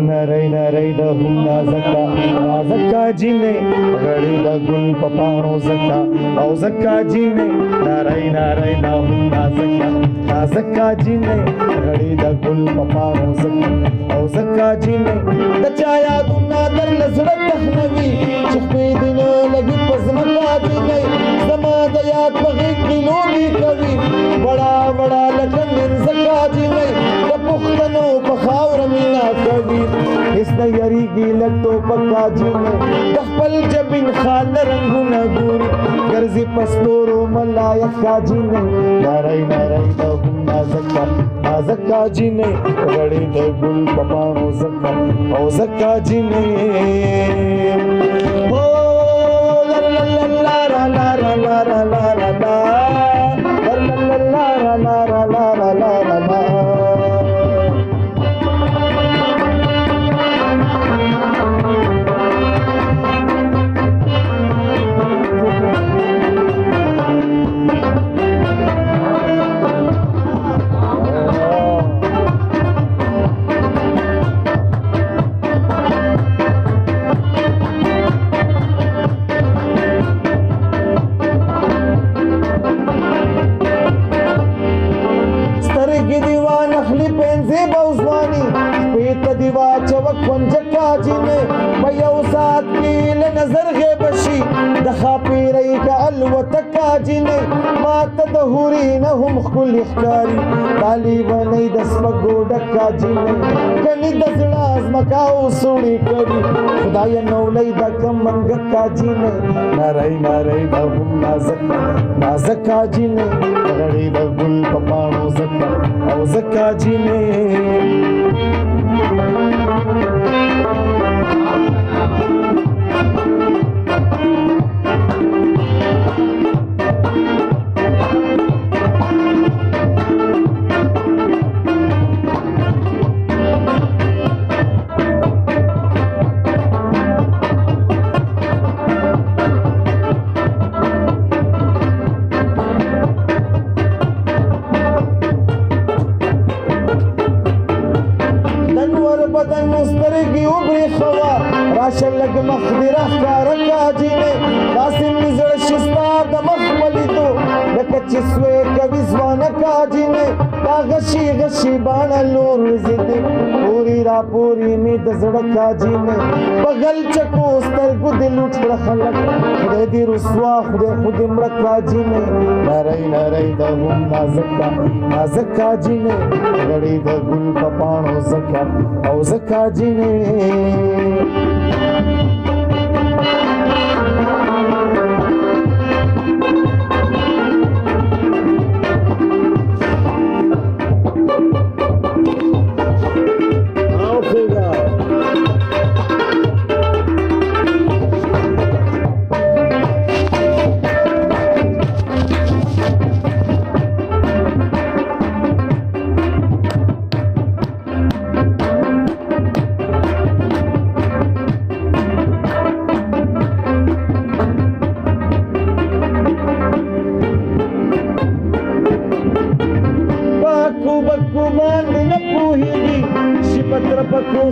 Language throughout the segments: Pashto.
نری نری د هم نازکا نازکا جینې غړې د ګل په پاڼو زکا او زکا جینې نری نری د هم نازکا نازکا جینې غړې د ګل په پاڼو زکا او زکا جینې د چا یادونه در لزړه تخنوي چې خپې دې نه لګي په ځمکه جینې زما د یاد په غېږ کې لوبې کوي بڑا بڑا لکه من زکا جینې د پښتنو په خاوره مینا کوي اس نه یریږي لټو پکا جینې د خپل جبین خال رنګونه ګوري ګرځي پستورو ملایکا جینې نری نری د هم نازکا نازکا جینې غړې د ګل په پاڼو زکا او زکا جینې هو لا لا لا لا لا لا لا لا لا لا لا نظر غیبشی دخا پیری کا الوتکا جنی ماتا دهوری نهم خل اخکاری تالی ونی دسمگو ڈکا جنی کنی دزلاز مکاو سوڑی کری خدای نولی دا کمنگکا جنی نرائی نرائی دا هم نازکا نازکا جنی غڑی دا گل پپانو زکا او زکا جنی راشن لگ مخدره خارکا جینه داسې مزړه شستا د مخ ولیدو لکه چې سوی کوي ځوانکا جینه دا غشي غشي باڼه لور وزیدې پوري را پوري مې د زړه کا جینه په غلچکو سترګو دې لوټ کړه خلک خدای دې رسوا خدای خو دې مړه کا جینه نری نری د هم نازکا نازکا جینه غړې د ګل په پاڼو زکا او زکا جینه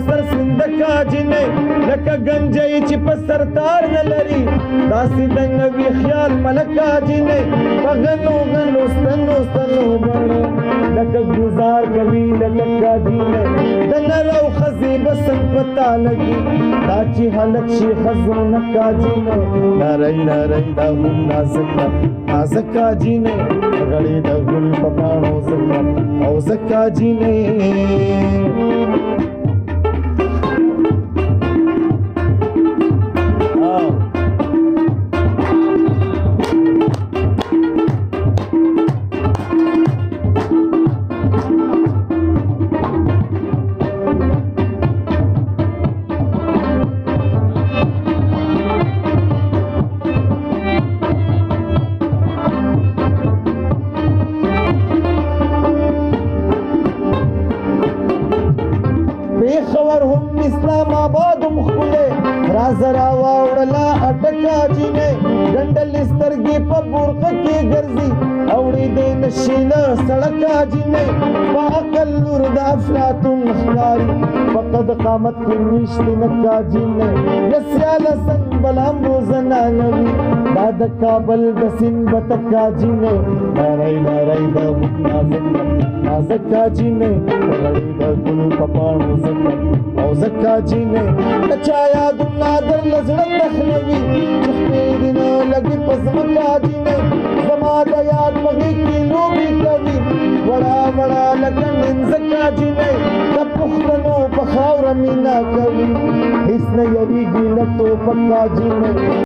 سر سندکا جنې لکه گنجی چې په سرتار نه لري داسې د نوي خیال ملکا جنې په غنو غنو ستنو ستنو بڼو لکه گزار کوي لکه جنې د نر او ښځې بسن پتا لګي دا چې هلک شي ښځو نکا جنې نری نری دا هم نازکا نازکا جنې غړې د ګل په پاڼو زکا او زکا جنې اسلام آباد مخله رازرا واوړلا ټکا جینې ګنډلې سترګې په بورقه کې ګرځي اورېدې نشي له سړکه جینې په عقل لور د افلاطون ښکاري په قد قامت کې میشتې نکا جینې یسیاله سنبلام روزنه نوي دا د کابل د سیند بتکا جینې نری نری د نازکا جینې غړې د ګل په پاڼو زکه او زکا جینې د چا یادونه درله زړه تخنوي چې خپې دې نه لګي په ځمکه جینې زما د یاد مغې کې لوبې کوي وړه وړه لکه ننځکه جینې د پښتنو په خاوره مینه کوي هېڅ نه یریږي له ټوپکه جینې